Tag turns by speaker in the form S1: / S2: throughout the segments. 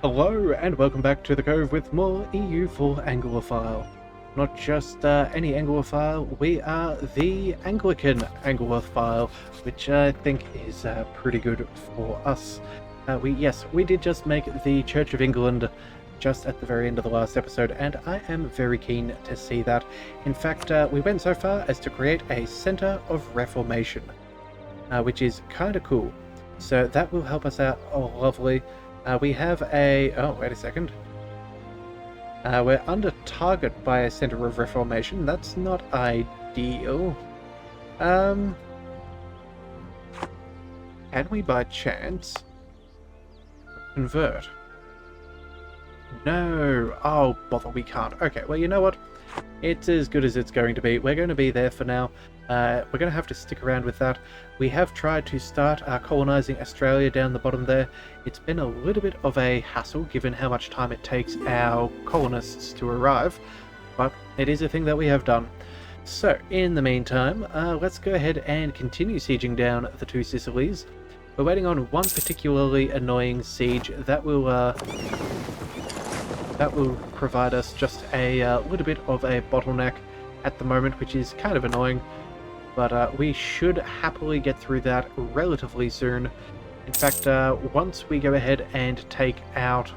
S1: Hello and welcome back to the Cove with more EU4 Anglophile. Not just any Anglophile, we are the Anglican Anglophile, which I think is pretty good for us. We did just make the Church of England just at the very end of the last episode, and I am very keen to see that. In fact, we went so far as to create a Centre of Reformation, which is kind of cool. So that will help us out lovely. We have a... Oh, wait a second. We're under target by a Centre of Reformation. That's not ideal. Can we by chance convert? No. Oh, bother, we can't. Okay, well, you know what? It's as good as it's going to be. We're going to be there for now. We're going to have to stick around with that. We have tried to start colonising Australia down the bottom there. It's been a little bit of a hassle given how much time it takes our colonists to arrive, but it is a thing that we have done. So, in the meantime, let's go ahead and continue sieging down the two Sicilies. We're waiting on one particularly annoying siege that will provide us just a little bit of a bottleneck at the moment, which is kind of annoying. But we should happily get through that relatively soon. In fact, once we go ahead and take out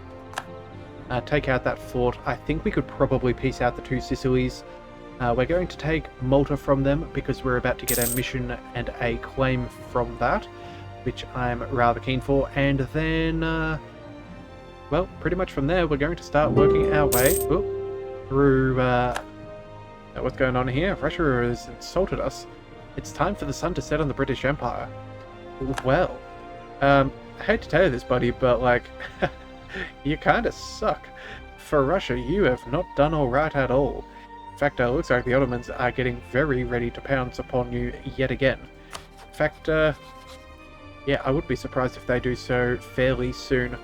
S1: that fort, I think we could probably piece out the two Sicilies. We're going to take Malta from them because we're about to get a mission and a claim from that, which I'm rather keen for. And then, well, pretty much from there, we're going to start working our way through... what's going on here? Russia has insulted us. It's time for the sun to set on the British Empire. Well, I hate to tell you this, buddy, but, like, you kind of suck. For Russia, you have not done alright at all. In fact, it looks like the Ottomans are getting very ready to pounce upon you yet again. In fact, yeah, I would be surprised if they do so fairly soon.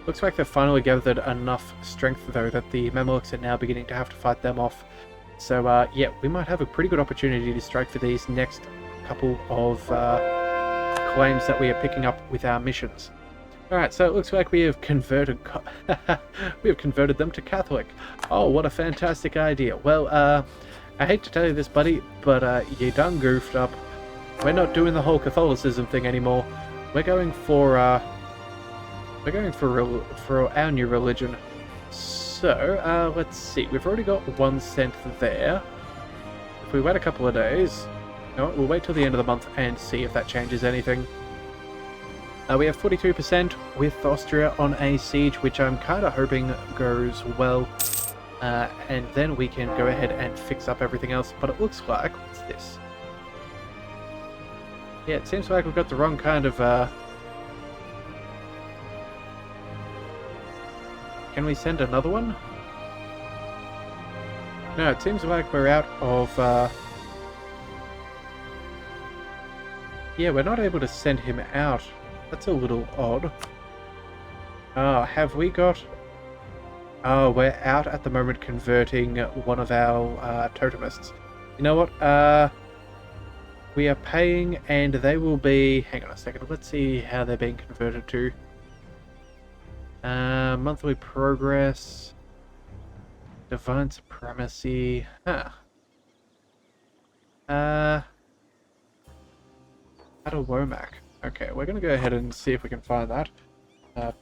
S1: Looks like they've finally gathered enough strength, though, that the Mamluks are now beginning to have to fight them off. So, yeah, we might have a pretty good opportunity to strike for these next couple of claims that we are picking up with our missions. Alright, so it looks like we have converted them to Catholic. Oh, what a fantastic idea. Well, I hate to tell you this, buddy, but you done goofed up. We're not doing the whole Catholicism thing anymore. We're going for our new religion. So, let's see, we've already got one cent there. If we wait a couple of days, no, we'll wait till the end of the month and see if that changes anything. We have 42% with Austria on a siege, which I'm kind of hoping goes well. And then we can go ahead and fix up everything else, but it looks like, what's this? Yeah, it seems like we've got the wrong kind of, Can we send another one? No, it seems like we're out of... Yeah, we're not able to send him out. That's a little odd. Oh, have we got... Oh, we're out at the moment converting one of our totemists. You know what? We are paying and they will be... Hang on a second, let's see how they're being converted to. Monthly progress, divine supremacy, Battle Womack. Okay, we're gonna go ahead and see if we can find that.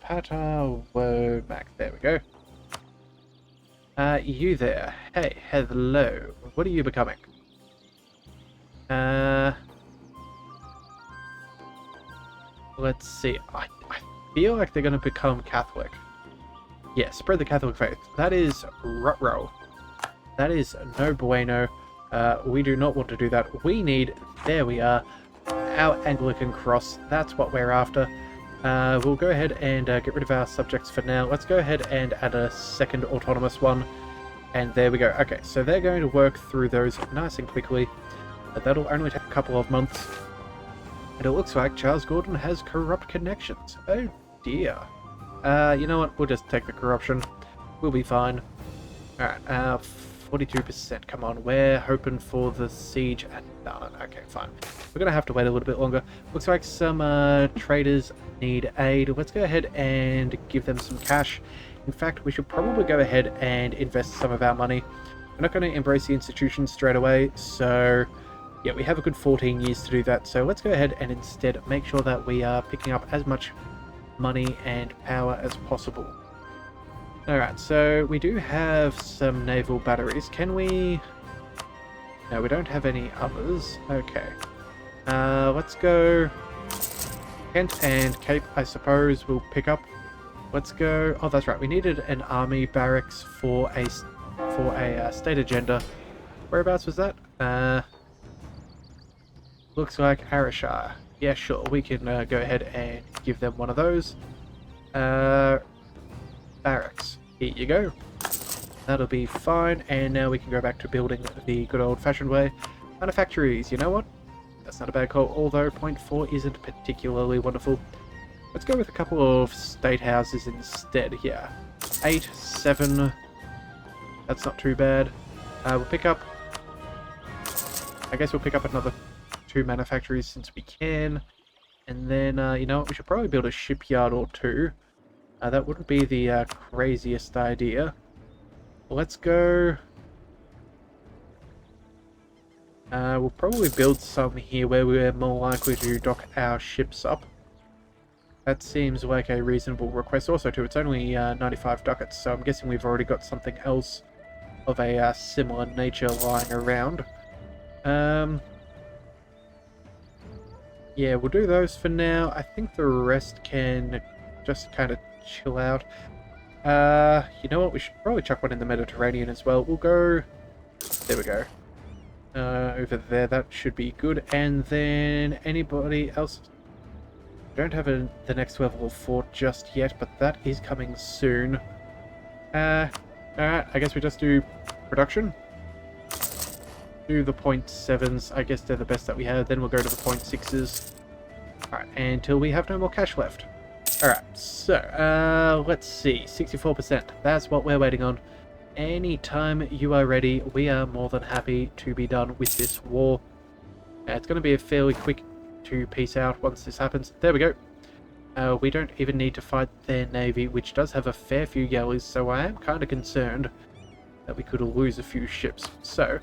S1: Pata Womack, there we go. You there. Hey, hello. What are you becoming? Let's see. I feel like they're going to become Catholic. Yeah, spread the Catholic faith. That is ruh-roh. That is no bueno. We do not want to do that. We need, there we are, our Anglican cross. That's what we're after. We'll go ahead and get rid of our subjects for now. Let's go ahead and add a second autonomous one. And there we go. Okay, so they're going to work through those nice and quickly. That'll only take a couple of months. And it looks like Charles Gordon has corrupt connections. Oh dear. You know what? We'll just take the corruption. We'll be fine. Alright, 42%. Come on, we're hoping for the siege at No, okay, fine. We're going to have to wait a little bit longer. Looks like some traders need aid. Let's go ahead and give them some cash. In fact, we should probably go ahead and invest some of our money. We're not going to embrace the institutions straight away, so yeah, we have a good 14 years to do that. So let's go ahead and instead make sure that we are picking up as much money and power as possible. Alright, so we do have some naval batteries. Can we... No, we don't have any others. Okay. Let's go... Kent and Cape, I suppose, we'll pick up. Let's go... Oh, that's right. We needed an army barracks for a state agenda. Whereabouts was that? Looks like Arashar. Yeah, sure. We can go ahead and give them one of those. Barracks. Here you go. That'll be fine, and now we can go back to building the good old-fashioned way. Manufactories, you know what? That's not a bad call, although point 4 isn't particularly wonderful. Let's go with a couple of state houses instead here. 8, 7... That's not too bad. We'll pick up... I guess we'll pick up another 2 manufactories since we can. And then, you know what? We should probably build a shipyard or 2. That wouldn't be the craziest idea. Let's go... we'll probably build some here where we're more likely to dock our ships up. That seems like a reasonable request. Also, too, it's only 95 ducats, so I'm guessing we've already got something else of a similar nature lying around. Yeah, we'll do those for now. I think the rest can just kind of chill out. You know what? We should probably chuck one in the Mediterranean as well. We'll go... There we go. Over there, that should be good. And then anybody else? Don't have the next level of fort just yet, but that is coming soon. Alright, I guess we just do production. Do the 0.7s. I guess they're the best that we have. Then we'll go to the 0.6s. Alright, until we have no more cash left. Alright, so, let's see. 64%. That's what we're waiting on. Anytime you are ready, we are more than happy to be done with this war. It's going to be a fairly quick to peace out once this happens. There we go. We don't even need to fight their navy, which does have a fair few galleys, so I am kind of concerned that we could lose a few ships. So,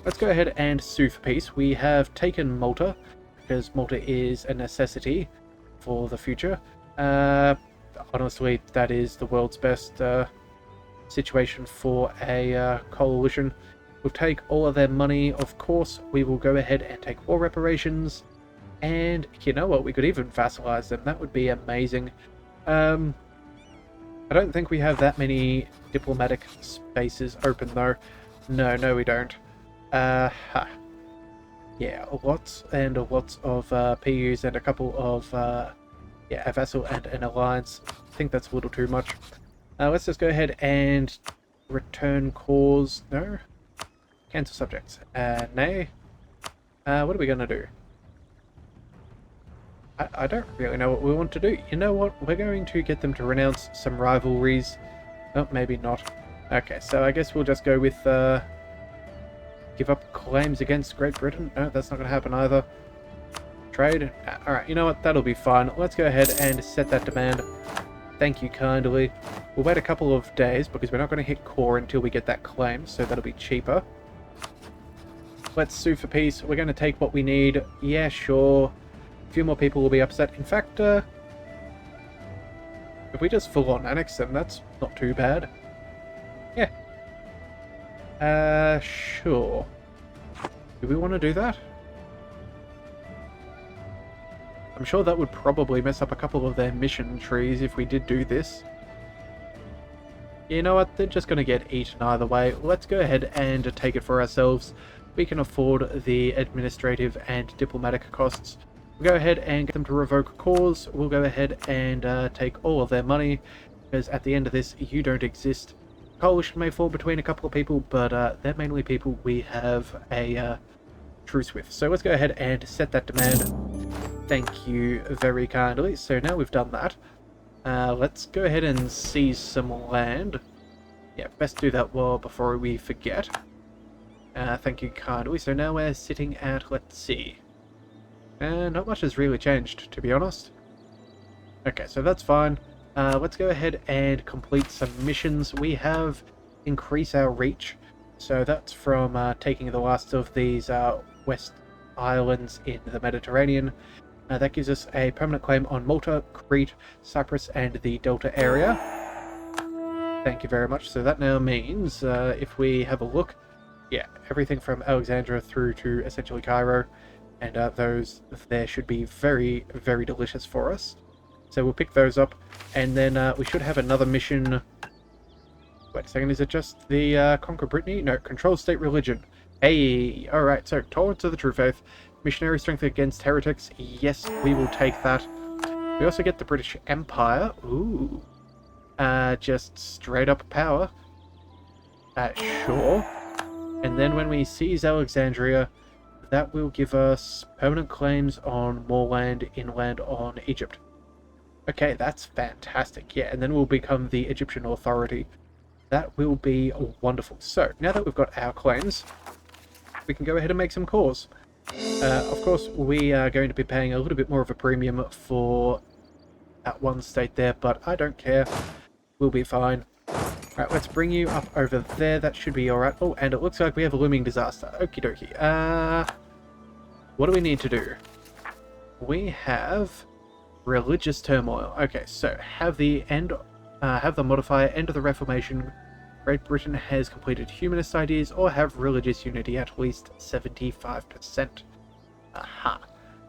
S1: let's go ahead and sue for peace. We have taken Malta, because Malta is a necessity for the future. Honestly, that is the world's best situation for a coalition. We'll take all of their money, of course. We will go ahead and take war reparations. And you know what? We could even vassalize them. That would be amazing. I don't think we have that many diplomatic spaces open, though. No, we don't. Yeah, lots and lots of PUs and a couple of yeah, a vassal and an alliance. I think that's a little too much. Let's just go ahead and return cause. No? Cancel subjects. Nay. What are we going to do? I don't really know what we want to do. You know what? We're going to get them to renounce some rivalries. Oh, maybe not. Okay, so I guess we'll just go with give up claims against Great Britain. No, that's not going to happen either. Trade. Alright, you know what? That'll be fine. Let's go ahead and set that demand. Thank you kindly. We'll wait a couple of days because we're not going to hit core until we get that claim, so that'll be cheaper. Let's sue for peace. We're going to take what we need. Yeah, sure. A few more people will be upset. In fact, if we just full-on annex them, that's not too bad. Yeah. Sure. Do we want to do that? I'm sure that would probably mess up a couple of their mission trees if we did do this. You know what? They're just going to get eaten either way. Let's go ahead and take it for ourselves. We can afford the administrative and diplomatic costs. We'll go ahead and get them to revoke cause. We'll go ahead and take all of their money, because at the end of this, you don't exist. Coalition may fall between a couple of people, but they're mainly people we have a truce with. So let's go ahead and set that demand. Thank you very kindly. So now we've done that. Let's go ahead and seize some land. Yeah, best do that before we forget. Thank you kindly. So now we're sitting at, let's see. Not much has really changed, to be honest. Okay, so that's fine. Let's go ahead and complete some missions. We have increase our reach. So that's from taking the last of these west islands in the Mediterranean. That gives us a permanent claim on Malta, Crete, Cyprus, and the Delta area. Thank you very much. So that now means, if we have a look, yeah, everything from Alexandria through to essentially Cairo, and those there should be very, very delicious for us. So we'll pick those up, and then we should have another mission. Wait a second, is it just the Conquer Brittany? No, Control State Religion. Hey, alright, so Tolerance of the True Faith, Missionary Strength against Heretics, yes, we will take that. We also get the British Empire, ooh, just straight up power, sure. And then when we seize Alexandria, that will give us permanent claims on more land inland on Egypt. Okay, that's fantastic, yeah, and then we'll become the Egyptian authority. That will be wonderful. So, now that we've got our claims, we can go ahead and make some calls. Of course, we are going to be paying a little bit more of a premium for that one state there, but I don't care. We'll be fine. Alright, let's bring you up over there. That should be alright. Oh, and it looks like we have a looming disaster. Okie dokie. What do we need to do? We have religious turmoil. Okay, so have the modifier end of the Reformation. Great Britain has completed humanist ideas or have religious unity at least 75%. Aha.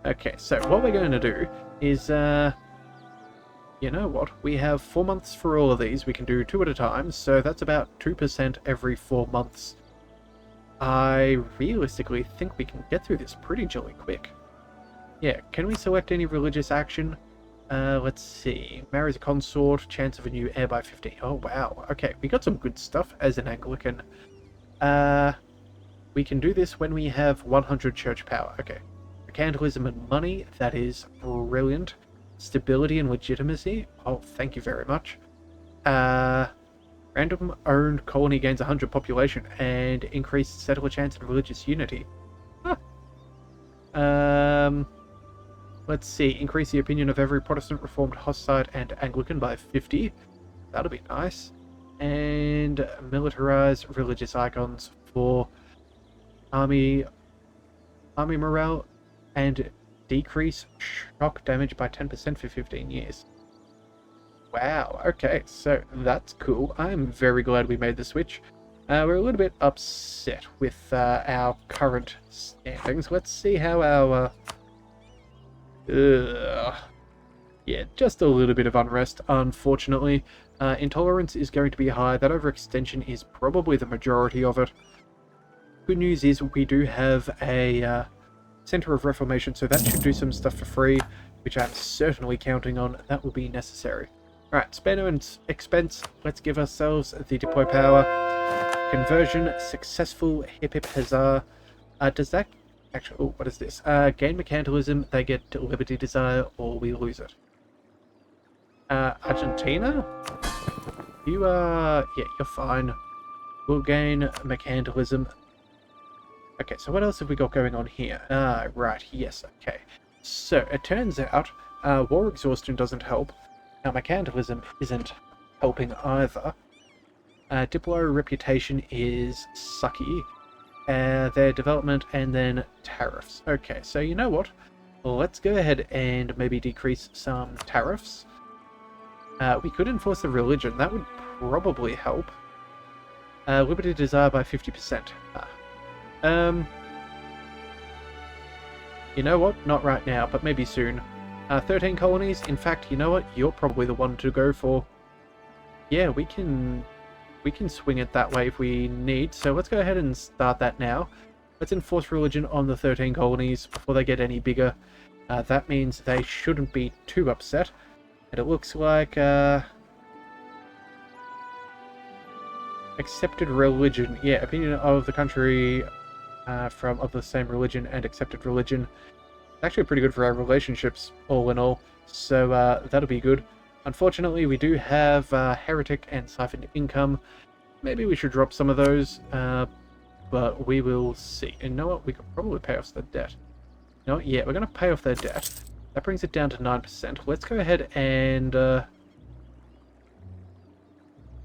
S1: Okay, so what we're going to do is, you know what? We have 4 months for all of these. We can do 2 at a time, so that's about 2% every 4 months. I realistically think we can get through this pretty jolly quick. Yeah, can we select any religious action? Let's see. Marries a consort, chance of a new heir by 50. Oh, wow. Okay, we got some good stuff as an Anglican. We can do this when we have 100 church power. Okay. Mercantilism and money, that is brilliant. Stability and legitimacy. Oh, thank you very much. Random owned colony gains 100 population and increased settler chance and religious unity. Huh. Let's see, increase the opinion of every Protestant, Reformed, Hussite, and Anglican by 50. That'll be nice. And militarize religious icons for army morale and decrease shock damage by 10% for 15 years. Wow, okay, so that's cool. I'm very glad we made the switch. We're a little bit upset with our current standings. Let's see how our... yeah, just a little bit of unrest, unfortunately. Intolerance is going to be high. That overextension is probably the majority of it. Good news is we do have a Center of Reformation, so that should do some stuff for free, which I'm certainly counting on. That will be necessary. Alright, spare no expense. Let's give ourselves the deploy power. Conversion successful. Hip hip huzzah. Does that... Actually, oh, what is this? Gain mercantilism, they get liberty desire, or we lose it. Argentina? You are... yeah, you're fine. We'll gain mercantilism. Okay, so what else have we got going on here? Right, yes, okay. So, it turns out, war exhaustion doesn't help. Now, mercantilism isn't helping either. Diplo reputation is sucky. Their development, and then tariffs. Okay, so you know what? Well, let's go ahead and maybe decrease some tariffs. We could enforce the religion. That would probably help. Liberty desire by 50%. You know what? Not right now, but maybe soon. 13 colonies. In fact, you know what? You're probably the one to go for. Yeah, we can swing it that way if we need. So let's go ahead and start that now. Let's enforce religion on the 13 colonies before they get any bigger. That means they shouldn't be too upset. And it looks like accepted religion. Yeah, opinion of the country from of the same religion and accepted religion. Actually pretty good for our relationships, all in all. So that'll be good. Unfortunately, we do have heretic and siphoned income. Maybe we should drop some of those. but we will see. And you know what? We could probably pay off the debt. You know what? Yeah, we're going to pay off their debt. That brings it down to 9%. Let's go ahead and...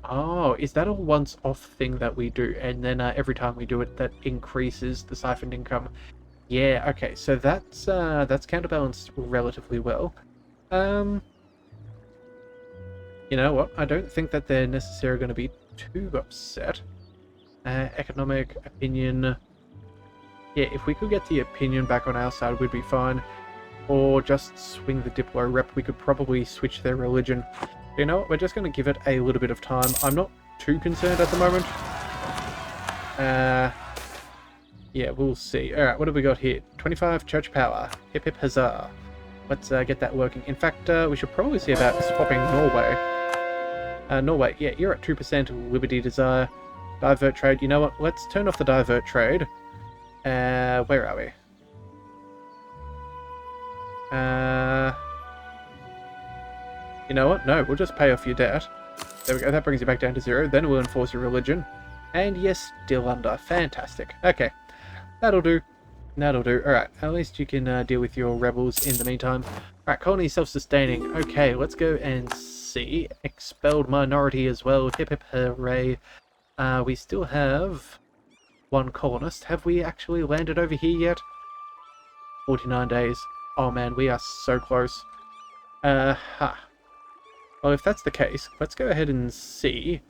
S1: Oh, is that a once-off thing that we do? And then every time we do it, that increases the siphoned income. Yeah, okay, so that's counterbalanced relatively well. You know what? I don't think that they're necessarily going to be too upset. Economic opinion. Yeah, if we could get the opinion back on our side, we'd be fine. Or just swing the Diplo rep. We could probably switch their religion. You know what? We're just going to give it a little bit of time. I'm not too concerned at the moment. Yeah, we'll see. Alright, what have we got here? 25 church power. Hip hip huzzah. Let's get that working. In fact, we should probably see about swapping Norway. Norway, yeah, you're at 2% liberty desire. Divert trade. You know what? Let's turn off the divert trade. Where are we? You know what? No, we'll just pay off your debt. There we go. That brings you back down to 0. Then we'll enforce your religion. And yes, still under. Fantastic. Okay. That'll do. That'll do. Alright, at least you can deal with your rebels in the meantime. Alright, colony self-sustaining. Okay, let's go and see. Expelled minority as well. Hip hip hooray. We still have one colonist. Have we actually landed over here yet? 49 days. Oh man, we are so close. Well, if that's the case, let's go ahead and see.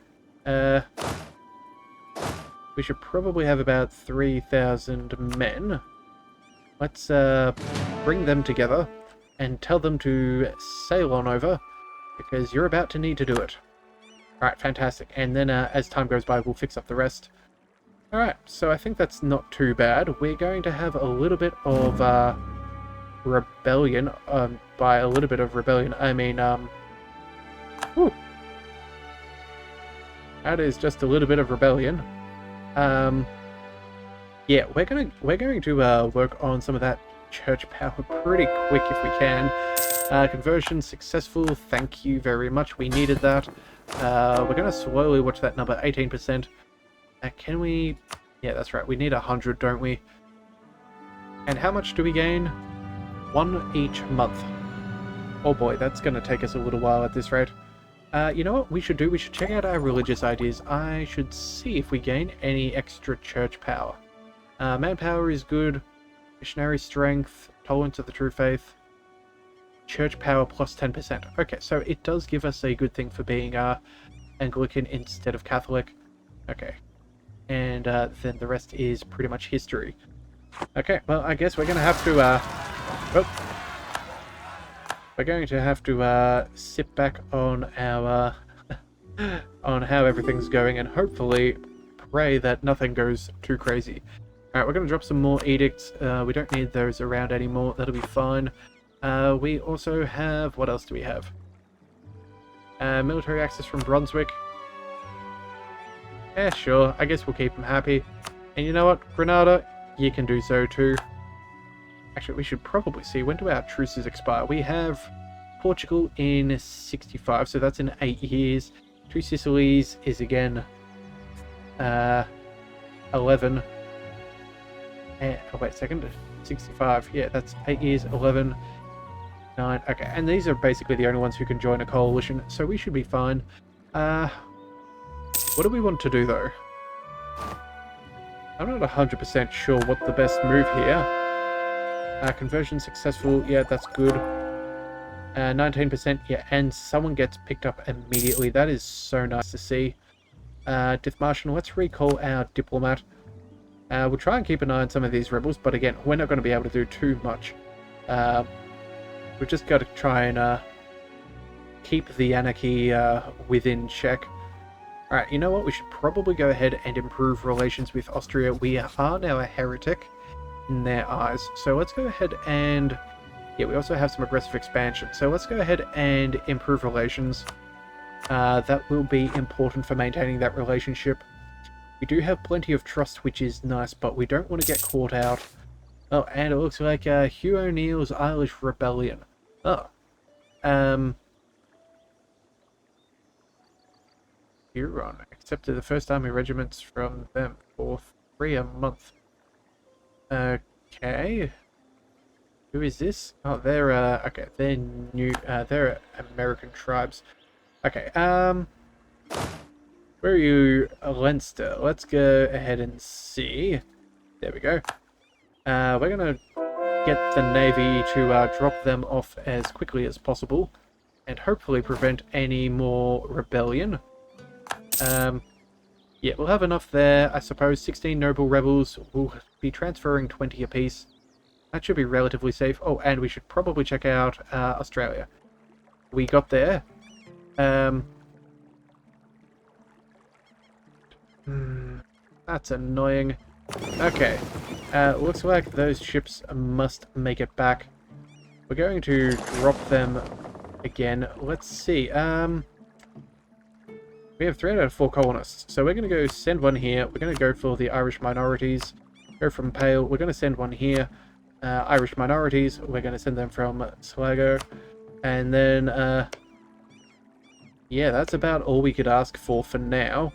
S1: We should probably have about 3,000 men. Let's bring them together and tell them to sail on over, because you're about to need to do it. Alright, fantastic. And then as time goes by, we'll fix up the rest. Alright, so I think that's not too bad. We're going to have a little bit of rebellion. By a little bit of rebellion, I mean, whew. That is just a little bit of rebellion. Yeah, we're going to work on some of that church power pretty quick if we can. Conversion successful. Thank you very much. We needed that. We're going to slowly watch that number. 18%. Can we? Yeah, that's right. We need 100, don't we? And how much do we gain? 1 each month. Oh boy, that's going to take us a little while at this rate. You know what we should do? We should check out our religious ideas. I should see if we gain any extra church power. Manpower is good. Missionary strength. Tolerance of the true faith. Church power plus 10%. Okay, so it does give us a good thing for being Anglican instead of Catholic. Okay. And then the rest is pretty much history. Okay, well, I guess we're going to have to... We're going to have to sit back on our on how everything's going and hopefully pray that nothing goes too crazy. Alright, we're going to drop some more edicts. We don't need those around anymore. That'll be fine. We also have... What else do we have? Military access from Brunswick. Yeah, sure. I guess we'll keep them happy. And you know what? Grenada, you can do so too. Actually, we should probably see, when do our truces expire? We have Portugal in 65, so that's in 8 years. Two Sicilies is again 11. Oh, wait a second. 65, yeah, that's 8 years, 11, 9. Okay, and these are basically the only ones who can join a coalition, so we should be fine. What do we want to do, though? I'm not 100% sure what the best move here. Conversion successful, yeah, that's good. 19%, yeah, and someone gets picked up immediately. That is so nice to see. Dithmartian, let's recall our diplomat. We'll try and keep an eye on some of these rebels, but again, we're not going to be able to do too much. We've just got to try and keep the anarchy within check. Alright, you know what? We should probably go ahead and improve relations with Austria. We are now a heretic in their eyes. So let's go ahead and... Yeah, we also have some aggressive expansion. So let's go ahead and improve relations. That will be important for maintaining that relationship. We do have plenty of trust, which is nice, but we don't want to get caught out. Oh, and it looks like Hugh O'Neill's Irish Rebellion. Oh. Huron accepted the first army regiments from them. 4th 3 a month. Okay. Who is this? Oh, they're, okay, they're new, they're American tribes. Okay, where are you? Leinster. Let's go ahead and see. There we go. We're gonna get the Navy to drop them off as quickly as possible, and hopefully prevent any more rebellion. Yeah, we'll have enough there, I suppose. 16 noble rebels. We'll be transferring 20 apiece. That should be relatively safe. Oh, and we should probably check out Australia. We got there. That's annoying. Okay. Looks like those ships must make it back. We're going to drop them again. Let's see. We have 3 out of 4 colonists. So we're going to go send one here. We're going to go for the Irish minorities. Go from Pale. We're going to send one here. Irish minorities. We're going to send them from Sligo. And then, yeah, that's about all we could ask for now.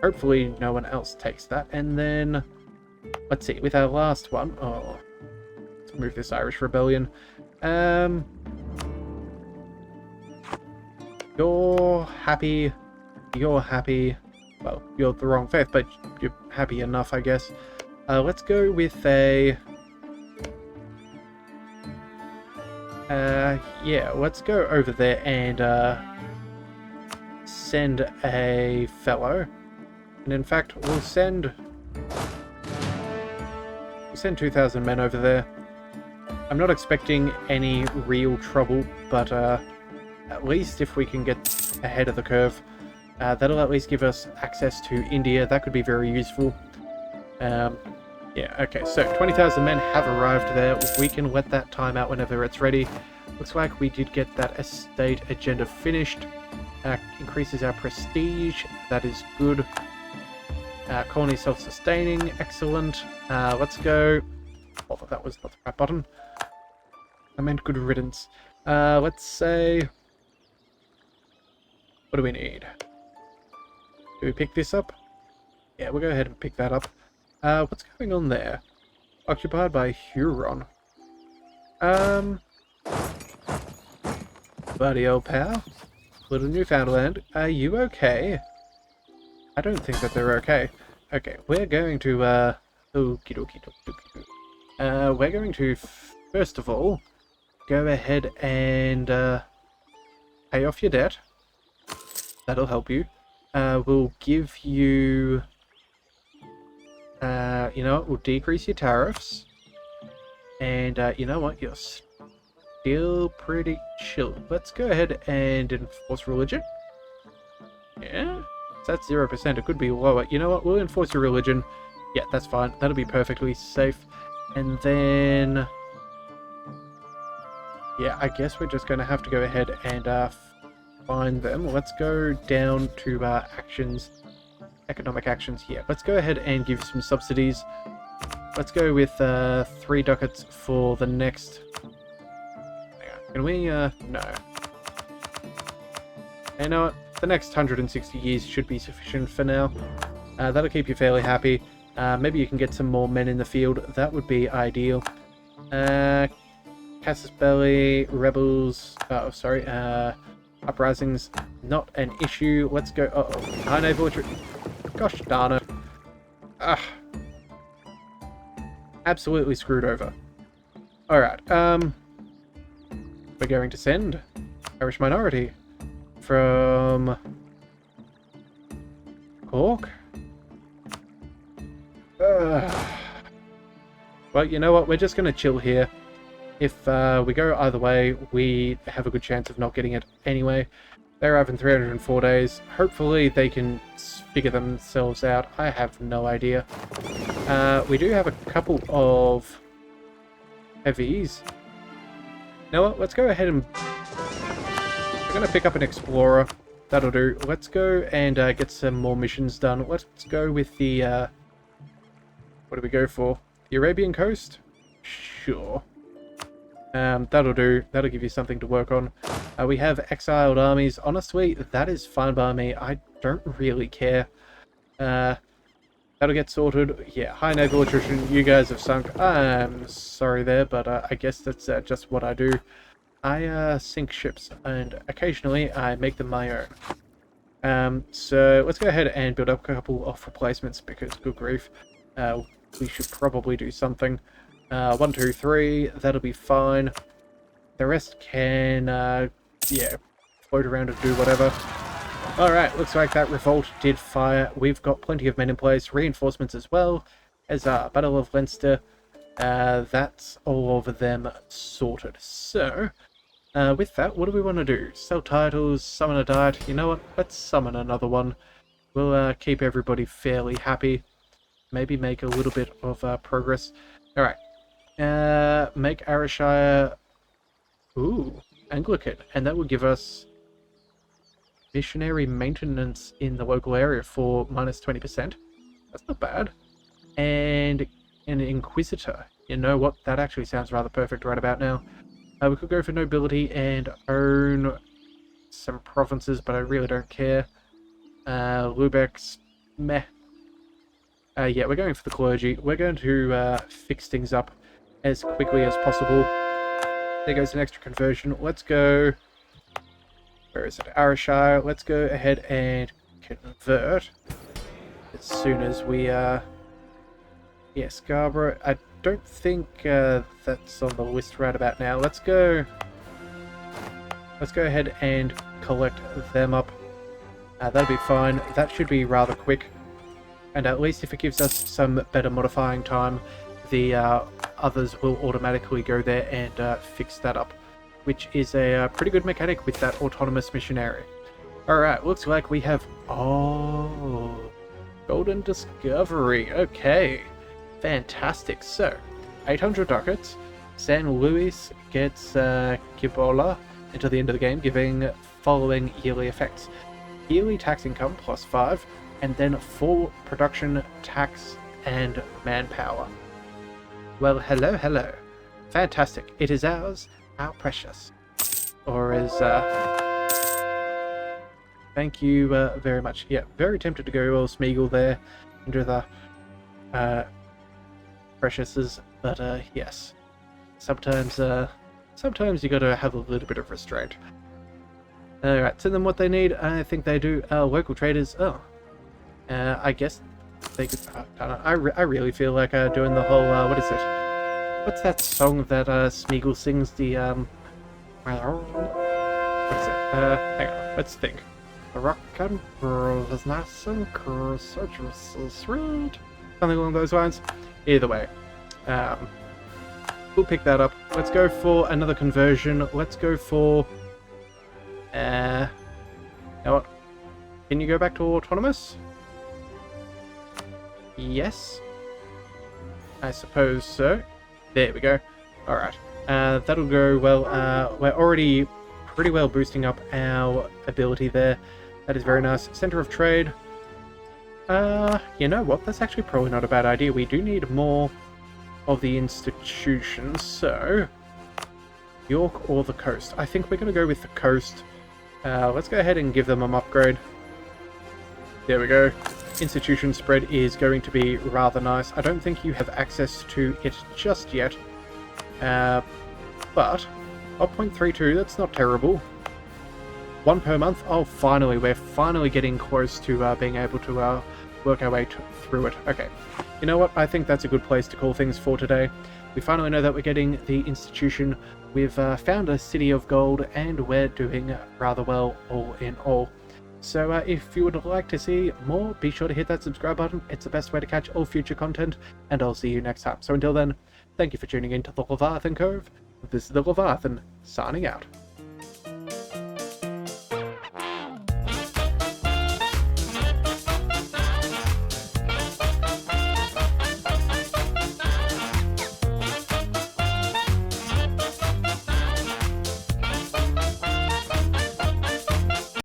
S1: Hopefully no one else takes that. And then, let's see, with our last one, oh, let's move this Irish rebellion. You're happy, well, you're the wrong faith, but you're happy enough, I guess. Let's go with a, yeah, let's go over there and, send a fellow. And in fact, we'll send 2,000 men over there. I'm not expecting any real trouble, but at least if we can get ahead of the curve, that'll at least give us access to India. That could be very useful. Yeah, okay, so 20,000 men have arrived there. We can let that time out whenever it's ready. Looks like we did get that estate agenda finished. Increases our prestige. That is good. Colony self-sustaining, excellent. Let's go. Oh, that was not the right button. I meant good riddance. Let's say, what do we need? Do we pick this up? Yeah, we'll go ahead and pick that up. What's going on there? Occupied by Huron. Bloody old pal. Little Newfoundland. Are you okay? I don't think that they're okay. Okay, we're going to, okie dokie dokie. We're going to, first of all, go ahead and, pay off your debt. That'll help you. We'll give you, you know what, we'll decrease your tariffs. And, you know what, you're still pretty chill. Let's go ahead and enforce religion. Yeah? That's 0%. It could be lower. You know what? We'll enforce your religion. Yeah, that's fine. That'll be perfectly safe. And then, yeah, I guess we're just going to have to go ahead and find them. Let's go down to actions, economic actions here. Let's go ahead and give some subsidies. Let's go with 3 ducats for the next. Hang on. Can we? No. You know what? The next 160 years should be sufficient for now. That'll keep you fairly happy. Maybe you can get some more men in the field. That would be ideal. Casus Belli, rebels, sorry, uprisings, not an issue. Let's go. Uh-oh. High naval retreat. Gosh darn it. Absolutely screwed over. Alright, we're going to send Irish minority from Cork. Well, you know what? We're just going to chill here. If we go either way, we have a good chance of not getting it anyway. They arrive in 304 days. Hopefully they can figure themselves out. I have no idea. We do have a couple of heavies. You know what? Let's go ahead and... We're going to pick up an explorer. That'll do. Let's go and get some more missions done. Let's go with the... what do we go for? The Arabian coast? Sure. That'll do. That'll give you something to work on. We have exiled armies. Honestly, that is fine by me. I don't really care. That That'll get sorted. Yeah, high naval attrition. You guys have sunk. I'm sorry there, but I guess that's just what I do. I sink ships, and occasionally I make them my own. So let's go ahead and build up a couple of replacements, because good grief, we should probably do something. 1, 2, 3, that'll be fine. The rest can, yeah, float around and do whatever. Alright, looks like that revolt did fire. We've got plenty of men in place, reinforcements as well, as Battle of Leinster. That's all of them sorted. So, with that, what do we want to do? Sell titles, summon a diet. You know what? Let's summon another one. We'll keep everybody fairly happy. Maybe make a little bit of progress. Alright. Make Ayrshire... Ooh, Anglican. And that will give us missionary maintenance in the local area for minus 20%. That's not bad. And an Inquisitor. You know what? That actually sounds rather perfect right about now. We could go for nobility and own some provinces, but I really don't care. Lübeck's meh. Yeah, we're going for the clergy. We're going to fix things up as quickly as possible. There goes an extra conversion. Let's go... Where is it? Ayrshire. Let's go ahead and convert as soon as we... Yeah, Scarborough. I don't think that's on the list right about now. Let's go ahead and collect them up. That'll be fine. That should be rather quick. And at least if it gives us some better modifying time, the others will automatically go there and fix that up, which is a pretty good mechanic with that autonomous missionary. Alright, looks like we have... Oh, Golden Discovery. Okay, fantastic. So, 800 ducats. San Luis gets Gibola until the end of the game, giving following yearly effects. Yearly tax income plus 5, and then full production, tax, and manpower. Well, hello, hello. Fantastic. It is ours. How precious. Or as, thank you very much. Yeah, very tempted to go all Smeagol there into the preciouses, but yes. Sometimes you gotta have a little bit of restraint. Alright, send them what they need. I think they do. Local traders. Oh. I guess they could... I really feel like doing the whole, what is it? What's that song that Smeagol sings? The, what is it? Hang on, let's think. The rock and roll is nice and cool, so juicy, so sweet. Something along those lines. Either way. We'll pick that up. Let's go for another conversion. Let's go for... you know what? Can you go back to autonomous? Yes. I suppose so. There we go. Alright. That'll go well. We're already pretty well boosting up our ability there. That is very nice. Center of trade. You know what? That's actually probably not a bad idea. We do need more of the institutions, so... York or the coast? I think we're going to go with the coast. Let's go ahead and give them an upgrade. There we go. Institution spread is going to be rather nice. I don't think you have access to it just yet. But 0.32, that's not terrible. 1 per month. Oh, finally. We're finally getting close to being able to work our way through it. Okay. You know what? I think that's a good place to call things for today. We finally know that we're getting the institution. We've found a city of gold, and we're doing rather well all in all. So if you would like to see more, be sure to hit that subscribe button. It's the best way to catch all future content, and I'll see you next time. So until then, thank you for tuning in to the Leviathan Cove. This is the Leviathan, signing out.